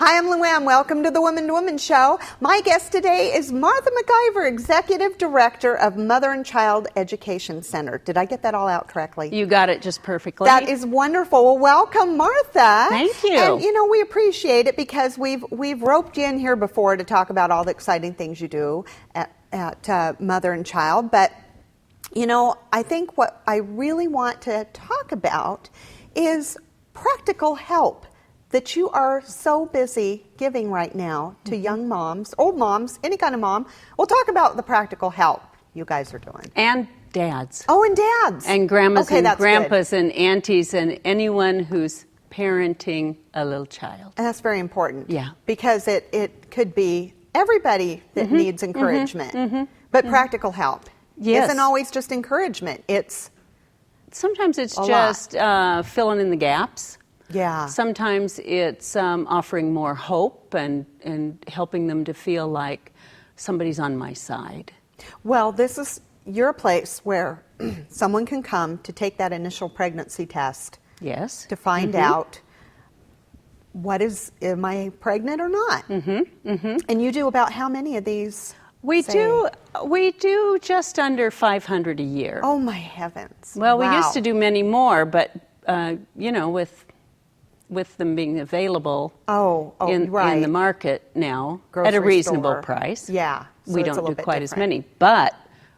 Hi, I'm Luann. Welcome to the Woman to Woman Show. My guest today is Martha Maciver, Executive Director of Mother and Child Education Center. Did I get that all out correctly? You got it just perfectly. That is wonderful. Well, welcome, Martha. Thank you. And you know, we appreciate it because we've roped you in here before to talk about all the exciting things you do at Mother and Child. But you know, I think what I really want to talk about is practical help that you are so busy giving right now to young moms, old moms, any kind of mom. We'll talk about the practical help you guys are doing. And dads. Oh, and dads. And grandmas okay, and grandpas good. and aunties and anyone who's parenting a little child. And that's very important. Yeah. Because it could be everybody that needs encouragement. But practical help isn't always just encouragement. Sometimes it's just filling in the gaps. Yeah. Sometimes it's offering more hope and helping them to feel like somebody's on my side. Well, this is your place where someone can come to take that initial pregnancy test. Yes. To find out am I pregnant or not? And you do about how many of these? We do just under 500 a year. Oh my heavens. Well, wow. We used to do many more, but you know, with them being available in the market now at a reasonable price. Yeah. So we don't do quite as many, but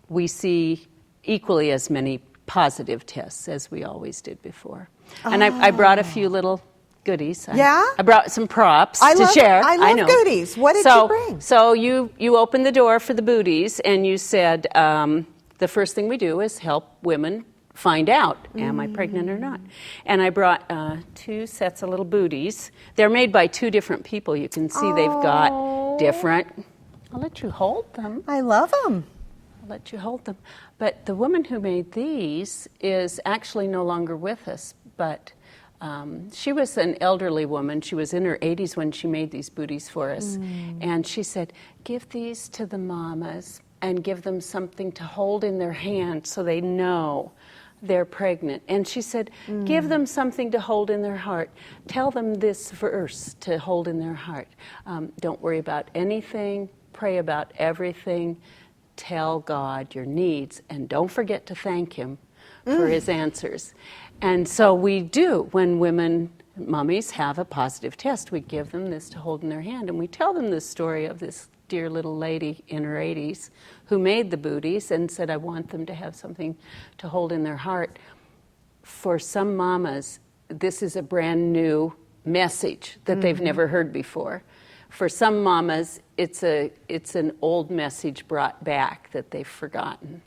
we see equally as many positive tests as we always did before. And I brought a few little goodies. I brought some props to share. I love goodies. What did you bring? So you opened the door for the booties and you said the first thing we do is help women find out, am I pregnant or not? And I brought 2 sets of little booties. They're made by 2 different people. You can see they've got different. I'll let you hold them. I love them. I'll let you hold them. But the woman who made these is actually no longer with us, but she was an elderly woman. She was in her 80s when she made these booties for us. And she said, give these to the mamas and give them something to hold in their hand so they know they're pregnant. And she said, give them something to hold in their heart. Tell them this verse to hold in their heart. Don't worry about anything. Pray about everything. Tell God your needs. And don't forget to thank Him for His answers. And so we do. When mummies have a positive test, we give them this to hold in their hand. And we tell them the story of this dear little lady in her 80s who made the booties and said, I want them to have something to hold in their heart. For some mamas, this is a brand new message that they've never heard before. For some mamas, it's an old message brought back that they've forgotten.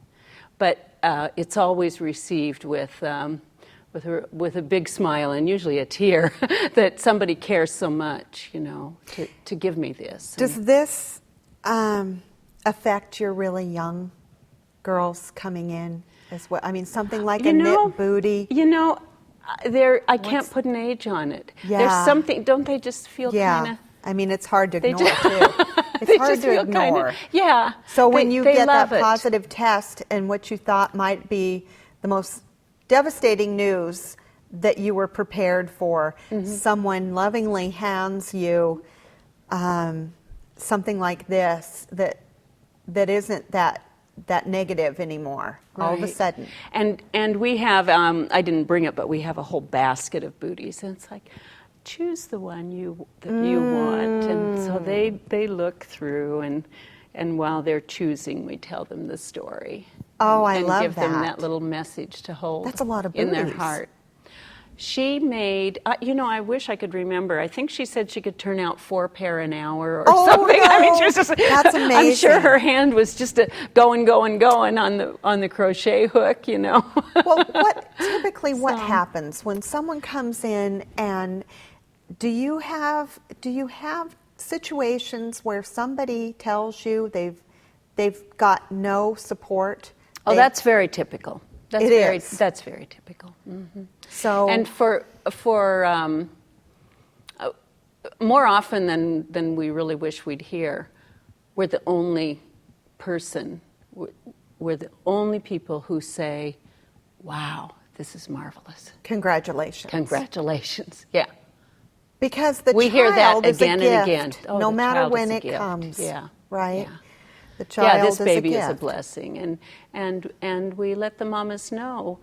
But it's always received with a big smile and usually a tear that somebody cares so much, you know, to give me this. Does this affect your really young girls coming in as well? I mean, something like a knit booty. You know, I can't put an age on it. Yeah. There's something, don't they just feel kind of... I mean, it's hard to ignore, too. It's hard to ignore. So when you get that positive test and what you thought might be the most devastating news that you were prepared for, someone lovingly hands you something like this that isn't that negative anymore, all of a sudden. And we have, I didn't bring it, but we have a whole basket of booties. And it's like, choose the one that you want. And so they look through, and while they're choosing, we tell them the story. Oh, I love that. And give them that little message to hold That's a lot of in their booties. heart. She made, I wish I could remember. I think she said she could turn out 4 pair an hour or something. No. I mean, she was just, that's amazing. I'm sure her hand was just going on the crochet hook, you know. Well, what happens when someone comes in, and do you have situations where somebody tells you they've got no support? Oh, that's very typical. That's very typical. So, and for more often than we really wish we'd hear, we're the only people who say, "Wow, this is marvelous." Congratulations. Congratulations. Yeah. Because the we child hear that is again a gift, and again. Oh, no the matter child when is a it gift. comes. Yeah. Right? Yeah. The child this baby is a is a gift. blessing, and we let the mamas know,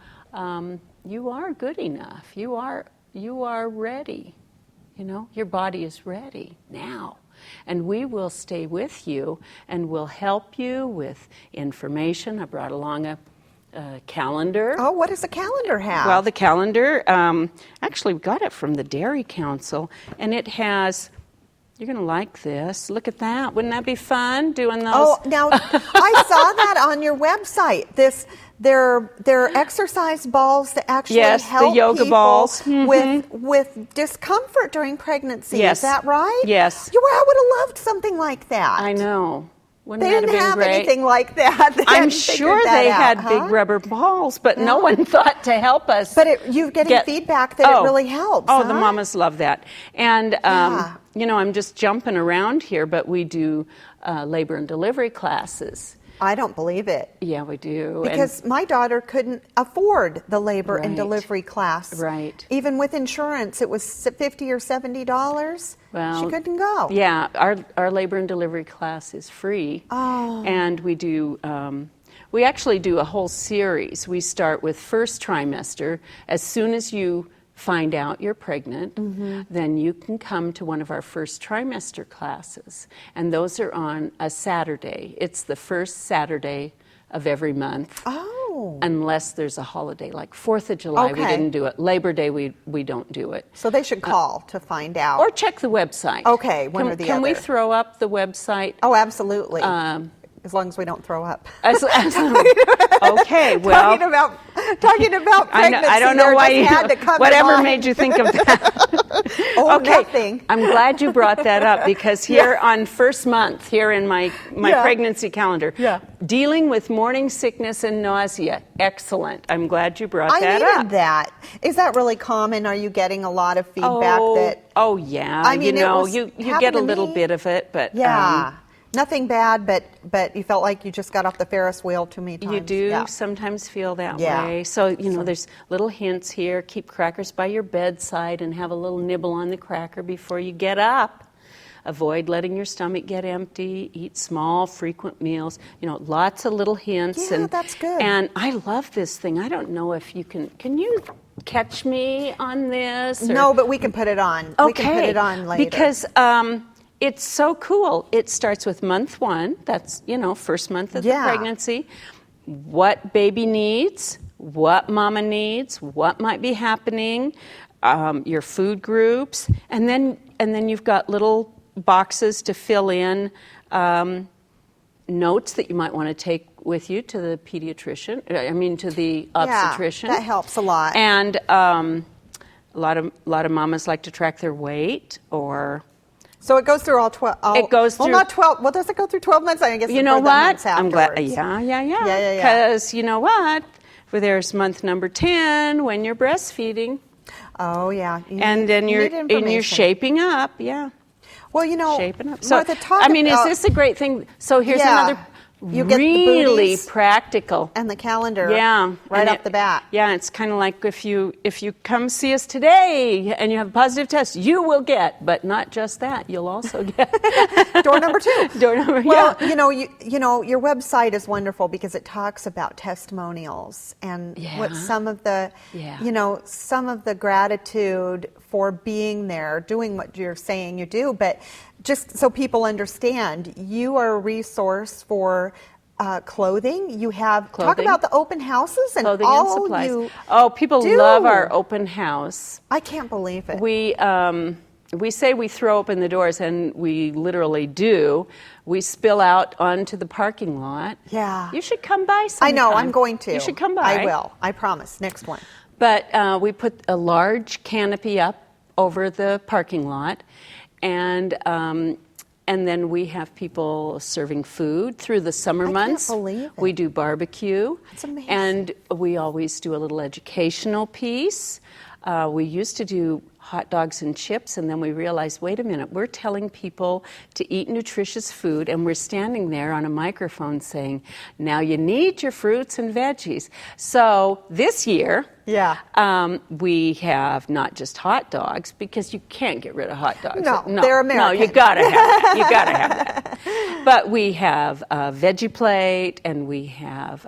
you are good enough. You are ready. You know, your body is ready now. And we will stay with you and we'll help you with information. I brought along a calendar. Oh, what does a calendar have? Well, the calendar, actually we got it from the Dairy Council, and it has, you're going to like this. Look at that. Wouldn't that be fun, doing those? Oh, now I saw that on your website. They're exercise balls that actually Yes, help the yoga people balls. with discomfort during pregnancy. Yes. Is that right? Yes. I would have loved something like that. I know. Wouldn't They that didn't have have been great? anything like that. They I'm hadn't sure figured that they out, had huh? big rubber balls, but no one thought to help us. But you're getting feedback that it really helps. Oh, huh? the mamas love that. And, Yeah. you know, I'm just jumping around here, but we do labor and delivery classes. I don't believe it. Yeah, we do. Because my daughter couldn't afford the labor and Right. delivery class. Right. Even with insurance, it was $50 or $70. Well, she couldn't go. Yeah, our labor and delivery class is free. Oh. And we do, we actually do a whole series. We start with first trimester. As soon as you find out you're pregnant, then you can come to one of our first trimester classes. And those are on a Saturday. It's the first Saturday of every month. Oh. Unless there's a holiday, like 4th of July, we Okay. didn't do it. Labor Day, we don't do it. So they should call to find out. Or check the website. Okay, one or the Can we other. throw up the website? Oh, absolutely. As long as we don't throw up. Okay, well, Talking about pregnancy. I don't know there why just you, had to come to whatever mind. made you think of that. Oh, Okay, nothing. I'm glad you brought that up because here on first month, here in my Yeah. pregnancy calendar, Yeah. dealing with morning sickness and nausea. Excellent. I'm glad you brought I that needed up. that. Is that really common? Are you getting a lot of feedback that? Oh yeah. I mean, you it know, was- you happened get a to little me. bit of it, but Yeah. Nothing bad, but you felt like you just got off the Ferris wheel too many times. you do Yeah. sometimes feel that Yeah. way. So, you know, there's little hints here. Keep crackers by your bedside and have a little nibble on the cracker before you get up. Avoid letting your stomach get empty. Eat small, frequent meals. You know, lots of little hints. Yeah, that's good. And I love this thing. I don't know if you can you catch me on this? Or- No, but we can put it on. Okay. We can put it on later. Because it's so cool. It starts with month 1. That's, you know, first month of Yeah. the pregnancy. What baby needs, what mama needs, what might be happening, your food groups, and then you've got little boxes to fill in notes that you might want to take with you to the pediatrician. I mean, to the obstetrician. that helps a lot. And a lot of mamas like to track their weight or. So it goes through all 12. It goes well, through- not 12. Well, does it go through 12 months? I guess You know for the what? months I'm glad. afterwards. Yeah. Because you know what? For there's month number 10 when you're breastfeeding, Oh, yeah. You and need- then you you're need and you're information. shaping up. Yeah, Well, you know, shaping up. So Martha, talk I mean, is about- this a great thing? So here's Yeah. another You get the really booties practical. and the calendar Yeah, right and off the bat. Yeah, it's kind of like if you come see us today and you have a positive test, you will get, but not just that, you'll also get Door number 2. door number. Well, yeah. you know, your website is wonderful because it talks about testimonials and what Yeah. some of the, Yeah. you know, some of the gratitude for being there, doing what you're saying you do. But just so people understand, you are a resource for clothing. You have talk Clothing. about the open houses and Clothing all and supplies. you. Oh, people do. love our open house. I can't believe it. We say we throw open the doors, and we literally do. We spill out onto the parking lot. Yeah. You should come by I sometime. know. I'm going to. You should come by. I will. I promise. Next one. But we put a large canopy up over the parking lot, and then we have people serving food through the summer can't months. believe it. We do barbecue. That's amazing. And we always do a little educational piece. We used to do hot dogs and chips, and then we realized, wait a minute, we're telling people to eat nutritious food, and we're standing there on a microphone saying, now you need your fruits and veggies. So this year, we have not just hot dogs, because you can't get rid of hot dogs. No, they're American. No, you gotta have that. You gotta have that. But we have a veggie plate, and we have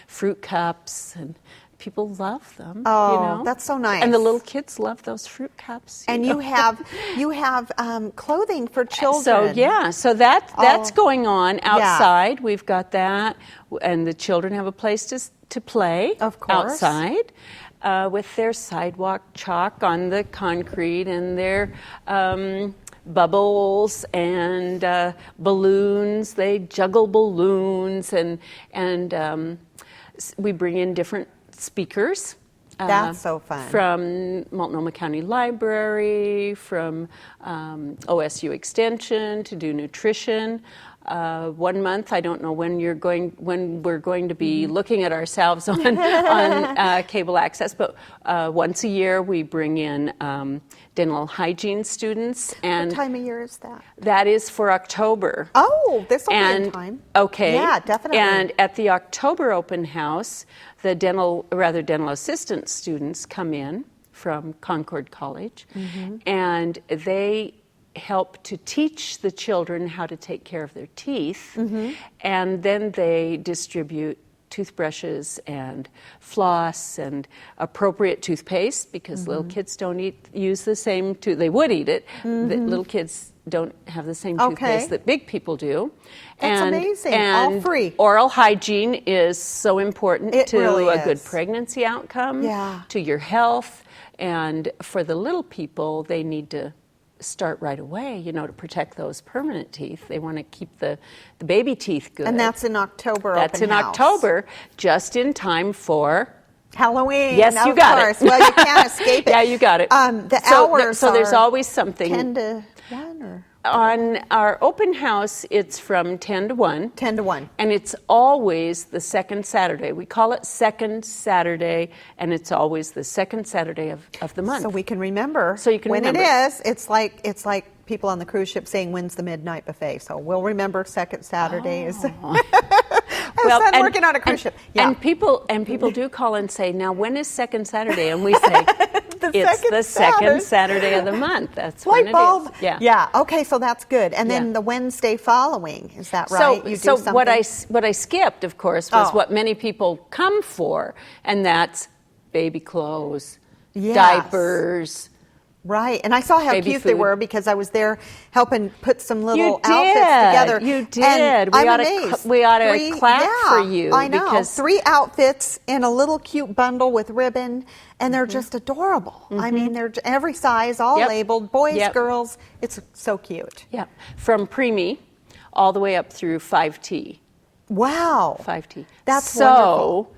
fruit cups, and people love them. Oh, you know? that's so nice. And the little kids love those fruit cups. And know? you have clothing for children. So that's going on outside. We've got that, and the children have a place to play. Of course. Outside. With their sidewalk chalk on the concrete and their bubbles and balloons. They juggle balloons, and we bring in different speakers. That's so fun. From Multnomah County Library, from OSU Extension to do nutrition. 1 month, I don't know when we're going to be looking at ourselves on cable access, but once a year we bring in dental hygiene students. And what time of year is that? That is for October. Oh, this will be in time. Okay. Yeah, definitely. And at the October open house, the dental assistant students come in from Concord College, and they help to teach the children how to take care of their teeth, and then they distribute toothbrushes and floss and appropriate toothpaste, because little kids don't use the same they would eat it. The little kids don't have the same toothpaste that big people do. That's amazing. All free. Oral hygiene is so important to really a good is. Pregnancy outcome, to your health, and for the little people, they need to start right away, to protect those permanent teeth. They want to keep the baby teeth good. And that's in October. That's in October, just in time for Halloween. Yes, you got it. Well, you can't escape it. Yeah, you got it. The hours so there's are always something. 10 to 1 or? On our open house, it's from 10 to 1. 10 to 1. And it's always the second Saturday. We call it Second Saturday, and it's always the second Saturday of the month. So we can remember. So you can when remember. it is. It's like people on the cruise ship saying, "When's the midnight buffet?" So we'll remember second Saturday is. I'm working on a cruise ship. Yeah. And people do call and say, "Now, when is second Saturday?" And we say, "It's the second Saturday of the month." That's when Light bulb. it is. Yeah. Yeah. Okay, so that's good. And then the Wednesday following, is that right? You do something? what I skipped, of course, was what many people come for, and that's baby clothes, diapers. Right, and I saw how Baby cute they food. were, because I was there helping put some little You outfits did. together. You did. And We I'm oughta amazed. we oughta clap for you, I know. because- 3 outfits in a little cute bundle with ribbon, and they're just adorable. I mean, they're every size, all labeled, boys, girls. It's so cute. Yeah, from preemie all the way up through 5T. Wow. 5T. That's so wonderful.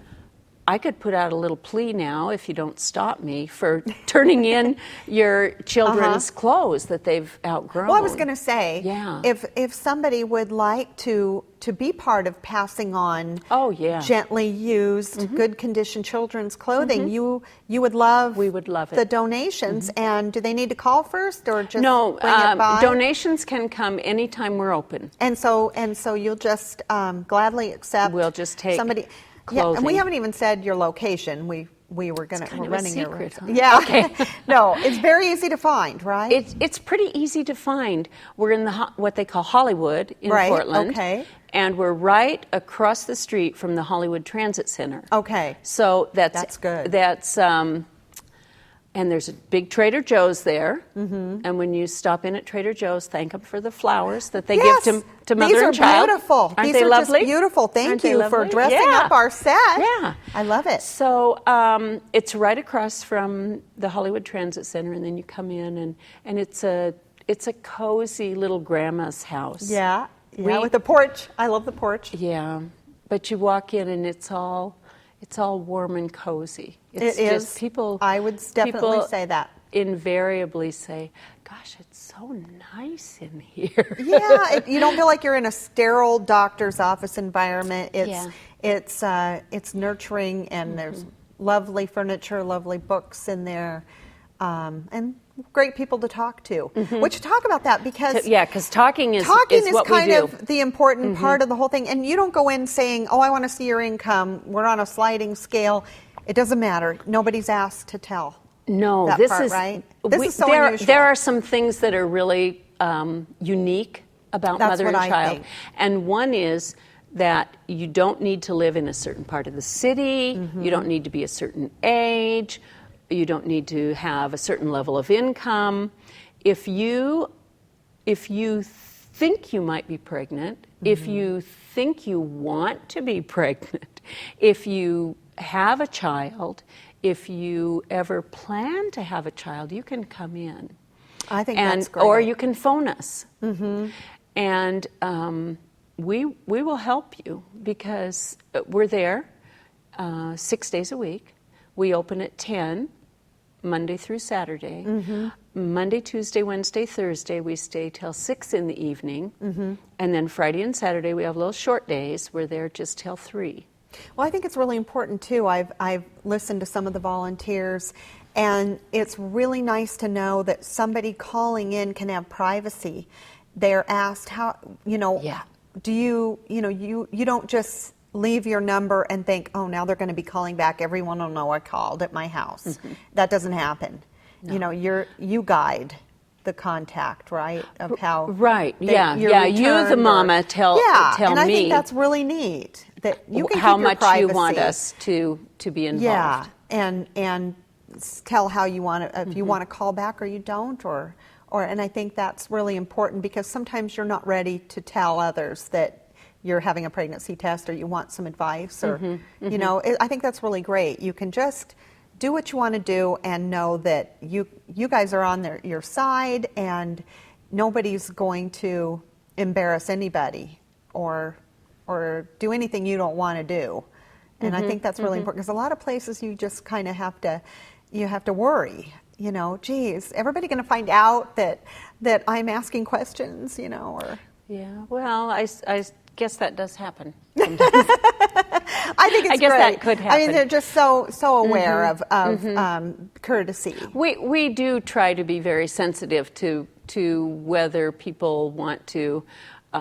I could put out a little plea now, if you don't stop me, for turning in your children's clothes that they've outgrown. Well, I was going to say, Yeah. if somebody would like to be part of passing on gently used, good condition children's clothing, you would love We would love it. the donations. And do they need to call first, or just No, bring it by? donations can come anytime we're open. And so you'll just gladly accept. We'll just take somebody. clothing. Yeah, and we haven't even said your location. We were going to. kind We're of a running your secret, huh? Yeah. Okay. No, it's very easy to find, right? It's pretty easy to find. We're in what they call Hollywood in Right, Portland. okay. And we're right across the street from the Hollywood Transit Center. Okay. So That's good. And there's a big Trader Joe's there. Mm-hmm. And when you stop in at Trader Joe's, thank them for the flowers that they Yes, give to mother these and child. These are beautiful. Aren't These they are lovely? just beautiful. Thank Aren't they you for lovely? dressing Yeah. up our set. Yeah. I love it. So it's right across from the Hollywood Transit Center, and then you come in, and it's a cozy little grandma's house. Yeah. With the porch. I love the porch. Yeah, but you walk in and it's all warm and cozy. It's It just is. people. I would definitely people say that. Invariably say, "Gosh, it's so nice in here." Yeah, you don't feel like you're in a sterile doctor's office environment. It's Yeah. it's nurturing, and there's lovely furniture, lovely books in there, and great people to talk to. Which talk about that because because talking is what kind we do. Of the important part of the whole thing. And you don't go in saying, "Oh, I want to see your income. We're on a sliding scale." It doesn't matter. Nobody's asked to tell. No, that this part, is right. This is so unusual. There are some things that are really unique about mother and child, think. And one is that you don't need to live in a certain part of the city. You don't need to be a certain age. You don't need to have a certain level of income. If you think you might be pregnant, if you think you want to be pregnant, if you have a child, if you ever plan to have a child, you can come in. I think that's great. Or you can phone us. And we will help you because we're there 6 days a week. We open at 10, Monday through Saturday. Monday, Tuesday, Wednesday, Thursday, we stay till 6 in the evening. And then Friday and Saturday, we have little short days. We're there just till 3. Well, I think it's really important, too. I've listened to some of the volunteers, and it's really nice to know that somebody calling in can have privacy. They're asked, how, do you don't just leave your number and think, oh, now they're going to be calling back. Everyone will know I called at my house. That doesn't happen. No. You guide the contact, right? Of how you the mama tell me. And I think that's really neat that you can how keep your much privacy. you want us to be involved. Yeah, and tell how you want to, if you want to call back or you don't, or and I think that's really important because sometimes you're not ready to tell others that you're having a pregnancy test or you want some advice or I think that's really great. You can just do what you want to do and know that you guys are on your side and nobody's going to embarrass anybody or do anything you don't want to do. And I think that's really important because a lot of places you just kind of have to worry. Geez, everybody going to find out that I'm asking questions, or. Yeah, well, I guess that does happen. I think it's I guess great. that could happen. I mean, they're just so aware of courtesy. We do try to be very sensitive to whether people want to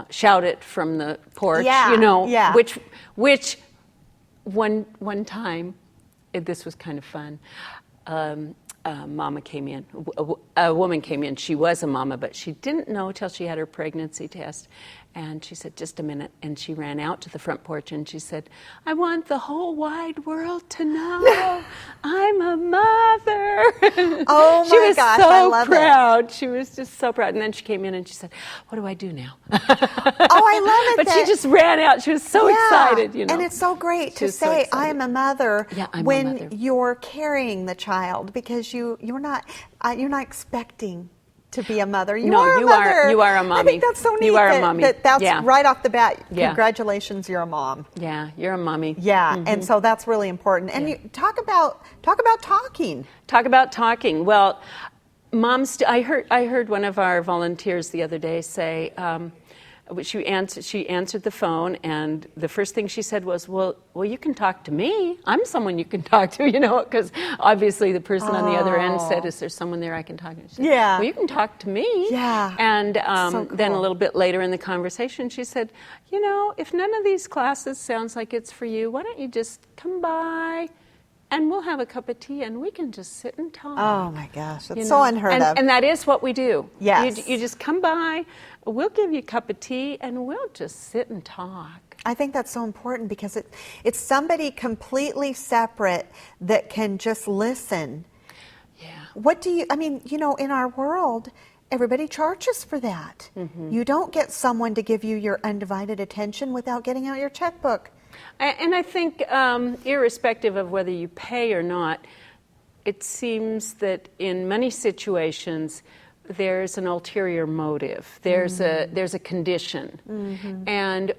shout it from the porch, which one time, this was kind of fun. Mama came in, a woman came in. She was a mama, but she didn't know till she had her pregnancy test. And she said, just a minute. And she ran out to the front porch and she said, I want the whole wide world to know I'm a mother. Oh she my was gosh, so I love proud. it. She was just so proud. And then she came in and she said, what do I do now? Oh, I love it. But she just ran out. She was so excited, And it's so great to say, I am a mother when you're carrying the child because you're not expecting to be a mother. You are a mother. You are a mommy. I think that's so neat. You are a mommy. That's right off the bat. Yeah. Congratulations, you're a mom. Yeah, you're a mommy. Yeah, and so that's really important. And you talk about talking. Talk about talking. Well, moms. I heard one of our volunteers the other day say. She answered the phone, and the first thing she said was, well, you can talk to me. I'm someone you can talk to, because obviously the person on the other end said, is there someone there I can talk to? She said, well, you can talk to me. Yeah. And so cool. Then a little bit later in the conversation, she said, if none of these classes sounds like it's for you, why don't you just come by and we'll have a cup of tea and we can just sit and talk. Oh my gosh, that's so unheard of. And that is what we do. Yes. You just come by, we'll give you a cup of tea and we'll just sit and talk. I think that's so important because it's somebody completely separate that can just listen. Yeah. In our world, everybody charges for that. You don't get someone to give you your undivided attention without getting out your checkbook. And I think, irrespective of whether you pay or not, it seems that in many situations there's an ulterior motive. There's a condition, and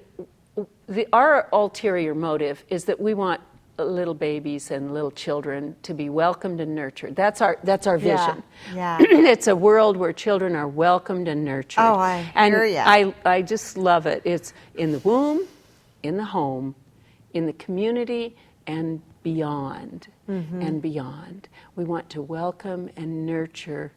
our ulterior motive is that we want little babies and little children to be welcomed and nurtured. That's our vision. Yeah. It's a world where children are welcomed and nurtured. Oh, I hear ya. I just love it. It's in the womb, in the home, in the community, and beyond and beyond. We want to welcome and nurture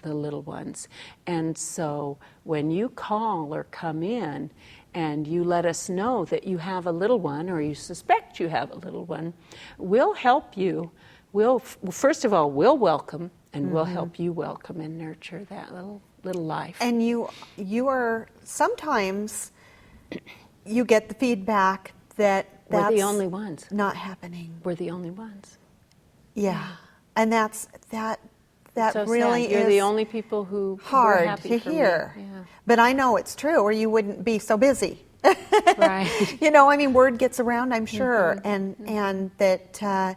the little ones. And so when you call or come in and you let us know that you have a little one or you suspect you have a little one, we'll help you. First of all, we'll welcome and we'll help you welcome and nurture that little life. And you are sometimes you get the feedback that we're that's the only ones. Not happening. We're the only ones. Yeah. And that So really sad. You're is the only people who were hard happy to for hear. Me. Yeah. But I know it's true, or you wouldn't be so busy. Right. You know, I mean, word gets around, I'm sure, and that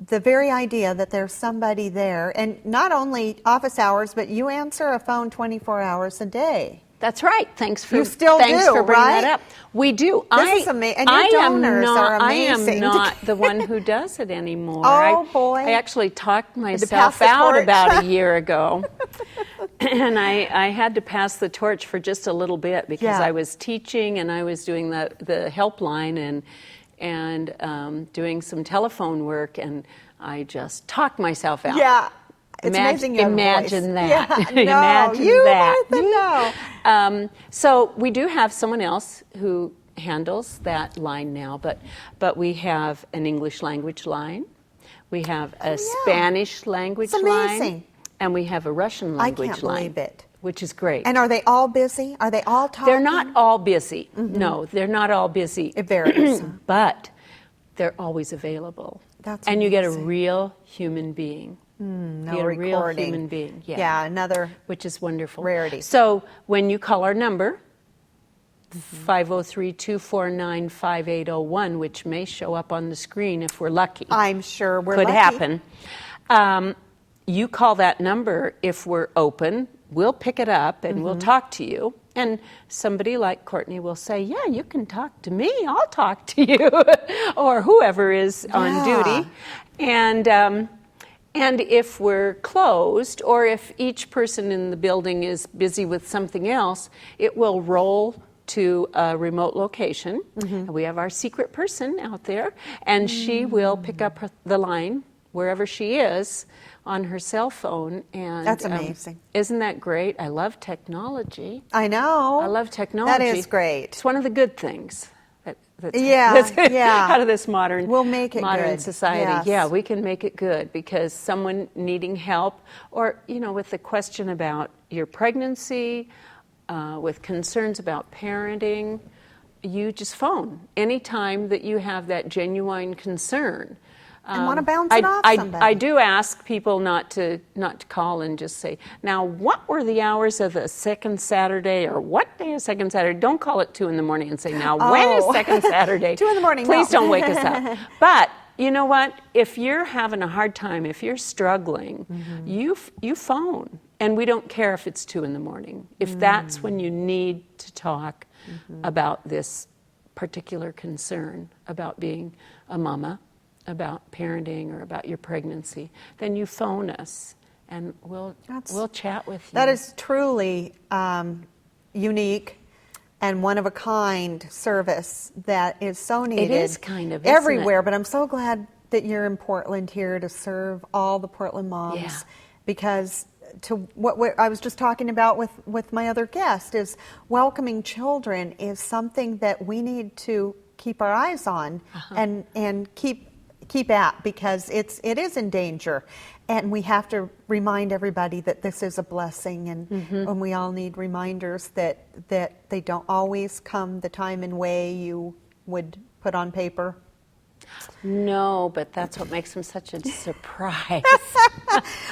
the very idea that there's somebody there, and not only office hours, but you answer a phone 24 hours a day. That's right. Thanks for You still thanks do, for bringing right? that up. We do. This is amazing, and your donors are amazing. I am not the one who does it anymore. Oh, boy. I actually talked pass myself the out torch. about a year ago, and I had to pass the torch for just a little bit because Yeah. I was teaching and I was doing the helpline and doing some telephone work, and I just talked myself out. Yeah. It's amazing you have a Imagine voice. that. Yeah, no, Imagine you, that. Martha, no. So we do have someone else who handles that line now, but we have an English language line, we have a Spanish language It's amazing. line, and we have a Russian language I can't line, believe it. which is great. And are they all busy? Are they all talking? They're not all busy. No, they're not all busy. It varies. But they're always available. That's and you get a amazing. real human being. No you get a real recording. human being. Yeah, another which is wonderful. rarity. So when you call our number, 503-249-5801, which may show up on the screen if we're lucky. I'm sure we're Could lucky. happen. You call that number if we're open. We'll pick it up and we'll talk to you. And somebody like Courtney will say, yeah, you can talk to me. I'll talk to you. Or whoever is on duty. And if we're closed, or if each person in the building is busy with something else, it will roll to a remote location. And we have our secret person out there, and she will pick up the line wherever she is on her cell phone. And That's amazing. Isn't that great? I love technology. I know. I love technology. That is great. It's one of the good things. That's Yeah. out of this modern We'll make it good. society. Yes. Yeah, we can make it good because someone needing help, or with the question about your pregnancy, with concerns about parenting, you just phone anytime that you have that genuine concern. And want to bounce it off somebody. I do ask people not to call and just say, now, what were the hours of the second Saturday, or what day is second Saturday? Don't call at 2 in the morning and say, now, when is second Saturday? 2 in the morning, Please no. don't wake us up. But you know what? If you're having a hard time, if you're struggling, you phone. And we don't care if it's 2 in the morning. If that's when you need to talk about this particular concern about being a mama, about parenting, or about your pregnancy, then you phone us and we'll chat with you. That is truly unique and one of a kind service that is so needed. It is kind of, isn't everywhere. it? But I'm so glad that you're in Portland here to serve all the Portland moms. Yeah. Because to what I was just talking about with my other guest is welcoming children is something that we need to keep our eyes on and keep at, because it is in danger, and we have to remind everybody that this is a blessing, and we all need reminders that they don't always come the time and way you would put on paper. No, but that's what makes them such a surprise.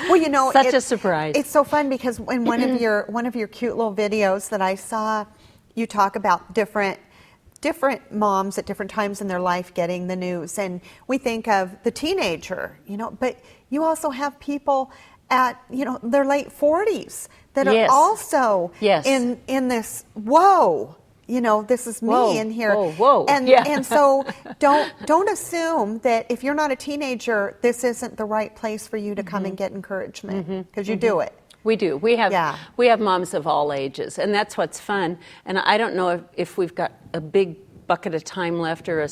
Well, such a surprise. It's so fun because in one of your cute little videos that I saw, you talk about different moms at different times in their life getting the news, and we think of the teenager, but you also have people at their late 40s that are also in this this is me in here. Whoa. And so don't assume that if you're not a teenager, this isn't the right place for you to come and get encouragement, because you do it. We do. We have moms of all ages, and that's what's fun. And I don't know if we've got a big bucket of time left or a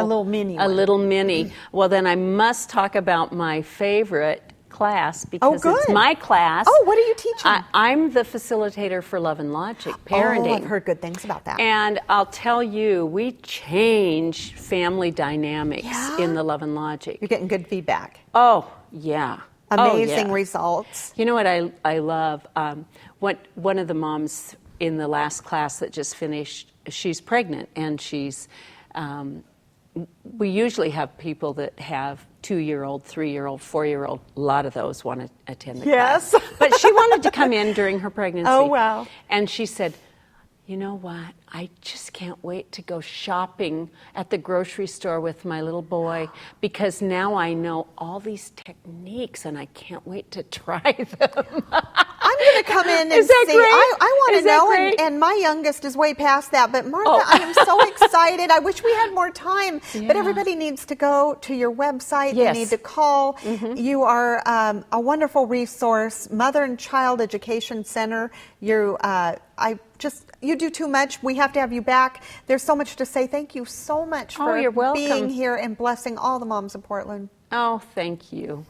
little mini. Well, then I must talk about my favorite class because it's my class. Oh, what are you teaching? I'm the facilitator for Love and Logic parenting. Oh, I've heard good things about that. And I'll tell you, we change family dynamics in the Love and Logic. You're getting good feedback. Oh, yeah. Amazing results. You know what I love? One of the moms in the last class that just finished, she's pregnant, and she's. We usually have people that have 2-year-old, 3-year-old, 4-year-old. A lot of those want to attend the class. But she wanted to come in during her pregnancy. Oh, wow. And she said, you know what? I just can't wait to go shopping at the grocery store with my little boy because now I know all these techniques and I can't wait to try them. I'm going to come in and see. I want to know, and my youngest is way past that. But Martha, I am so excited. I wish we had more time. Yeah. But everybody needs to go to your website. Yes. They need to call. You are a wonderful resource. Mother and Child Education Center. You do too much. We have to have you back. There's so much to say. Thank you so much for you're welcome. being here and blessing all the moms in Portland. Oh, thank you.